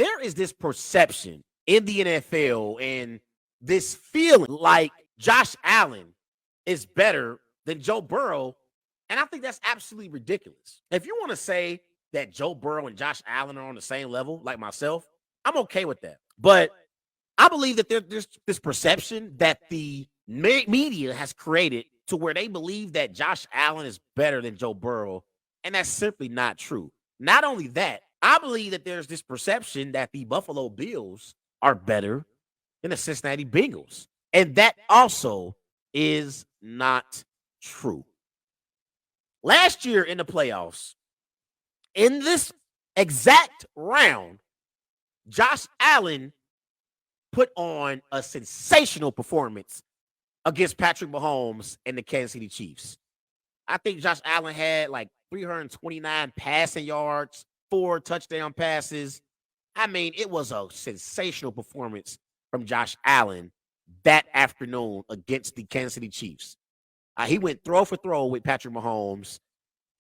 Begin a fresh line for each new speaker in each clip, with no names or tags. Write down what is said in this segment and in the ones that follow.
there is this perception in the NFL and this feeling like Josh Allen is better than Joe Burrow. And I think that's absolutely ridiculous. If you want to say that Joe Burrow and Josh Allen are on the same level, like myself, I'm okay with that. But I believe that there's this perception that the media has created to where they believe that Josh Allen is better than Joe Burrow. And that's simply not true. Not only that, I believe that there's this perception that the Buffalo Bills are better than the Cincinnati Bengals. And that also is not true. Last year in the playoffs, in this exact round, Josh Allen put on a sensational performance against Patrick Mahomes and the Kansas City Chiefs. I think Josh Allen had like 329 passing yards, 4 touchdown passes. I mean, it was a sensational performance from Josh Allen that afternoon against the Kansas City Chiefs. He went throw for throw with Patrick Mahomes.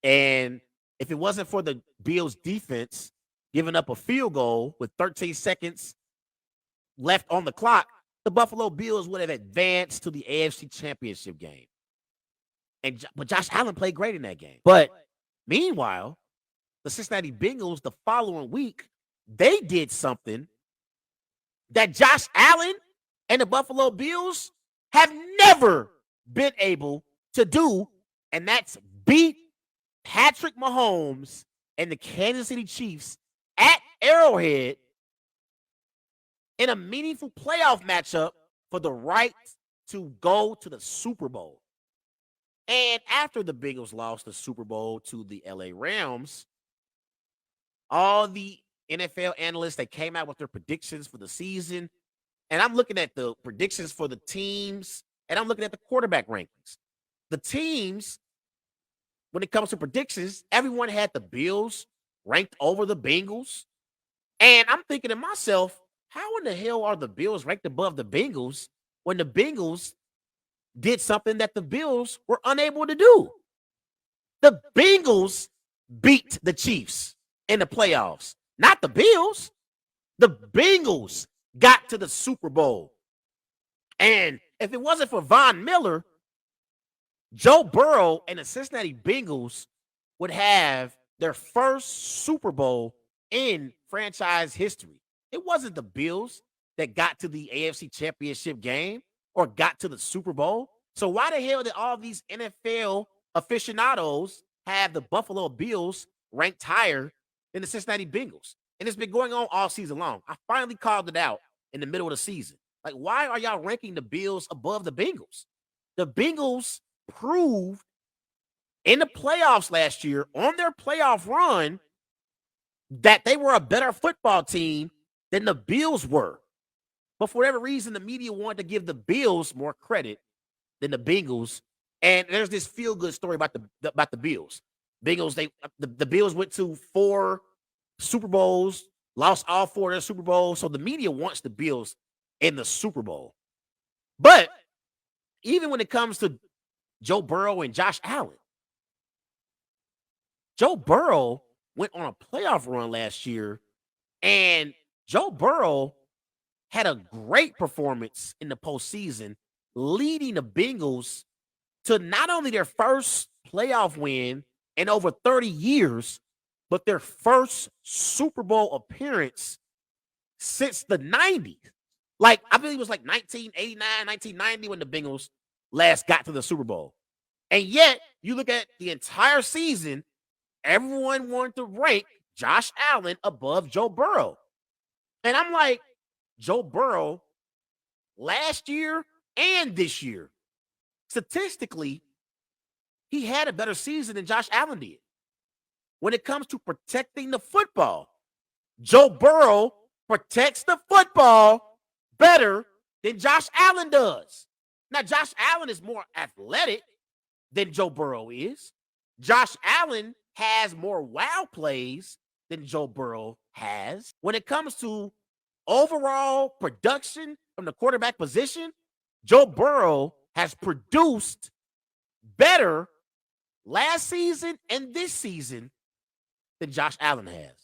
And if it wasn't for the Bills defense giving up a field goal with 13 seconds left on the clock, the Buffalo Bills would have advanced to the AFC Championship game. But Josh Allen played great in that game. But meanwhile, the Cincinnati Bengals the following week, they did something that Josh Allen and the Buffalo Bills have never been able to do, and that's beat Patrick Mahomes and the Kansas City Chiefs at Arrowhead in a meaningful playoff matchup for the right to go to the Super Bowl. And after the Bengals lost the Super Bowl to the LA Rams, all the NFL analysts that came out with their predictions for the season, and I'm looking at the predictions for the teams, and I'm looking at the quarterback rankings. The teams, when it comes to predictions, everyone had the Bills ranked over the Bengals. And I'm thinking to myself, how in the hell are the Bills ranked above the Bengals when the Bengals did something that the Bills were unable to do? The Bengals beat the Chiefs in the playoffs, not the Bills. The Bengals got to the Super Bowl. And if it wasn't for Von Miller, Joe Burrow and the Cincinnati Bengals would have their first Super Bowl in franchise history. It wasn't the Bills that got to the AFC Championship game or got to the Super Bowl. So why the hell did all these NFL aficionados have the Buffalo Bills ranked higher than the Cincinnati Bengals? And it's been going on all season long. I finally called it out in the middle of the season. Like, why are y'all ranking the Bills above the Bengals? The Bengals proved in the playoffs last year on their playoff run that they were a better football team than the Bills were. But for whatever reason, the media wanted to give the Bills more credit than the Bengals. And there's this feel-good story about the Bills. The Bills went to 4 Super Bowls, lost all 4 of their Super Bowls. So the media wants the Bills in the Super Bowl. But even when it comes to Joe Burrow and Josh Allen, Joe Burrow went on a playoff run last year, and Joe Burrow had a great performance in the postseason, leading the Bengals to not only their first playoff win in over 30 years, but their first Super Bowl appearance since the 90s. Like, I believe it was like 1989, 1990 when the Bengals last got to the Super Bowl. And yet, you look at the entire season, everyone wanted to rank Josh Allen above Joe Burrow. And I'm like, Joe Burrow last year and this year, statistically, he had a better season than Josh Allen did. When it comes to protecting the football, Joe Burrow protects the football better than Josh Allen does. Now, Josh Allen is more athletic than Joe Burrow is. Josh Allen has more wow plays than Joe Burrow has. When it comes to overall production from the quarterback position, Joe Burrow has produced better last season and this season than Josh Allen has.